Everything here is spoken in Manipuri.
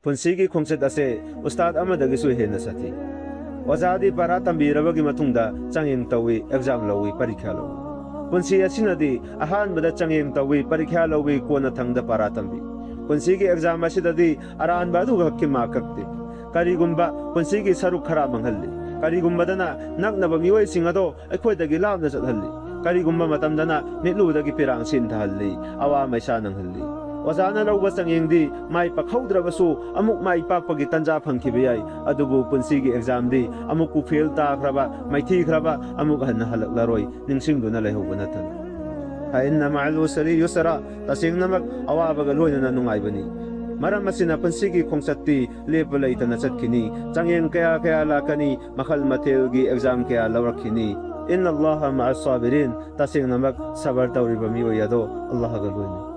पुंसीगी खोंगसेट असे उस्ताद अमदगिसु हेना साथी ओजादी पारा तंबीरबगी मतुंगदा चंगेंग तवी एग्जाम लवी परीक्षा लवी पुंसी असिनदी अहानबदा चंगेंग तवी परीक्षा लवी कोना थंगदा पारा तंबी पुंसीगी एग्जाम असिददी अरानबा दुगा हक्की माकक्ति करिगुंबा पुंसीगी सरुक खरा मंगहल्ली करिगुंबदना नकनबा मियोयसिंग अदो अखोयदगी लामना चतहल्ली करिगुंबा मतमदना मिटलुदगी पिरांग सिनथहल्ली अवा मैसा नंगहल्ली ओजाना लौब चंगेंगदी माई पखौद्रबसु अमुक माई पाकपगी तंजा फंखिबे याई अदुबु पुंसीगी एग्जाम दी अमुक फेल ताख्रबा माइथी ख्रबा अमुक हन हलकलरोय निंगसिंगदुना लेहौबा नथन हाइन्ना मअल उसरी युसरा तसिंगनमक अवाबगा लोयना नुंगाइबनी मरम असिना पुंसीगी खोंगसत्ती लेप लैतना चतखिनी चंगेंग कया कया लाकनी मखल मथेलगी एग्जाम कया लवरखिनी इन अल्लाह मअस साबिरीन तसिंगनमक सबर तौरिबा मियोयदो अल्लाह गा लोयनी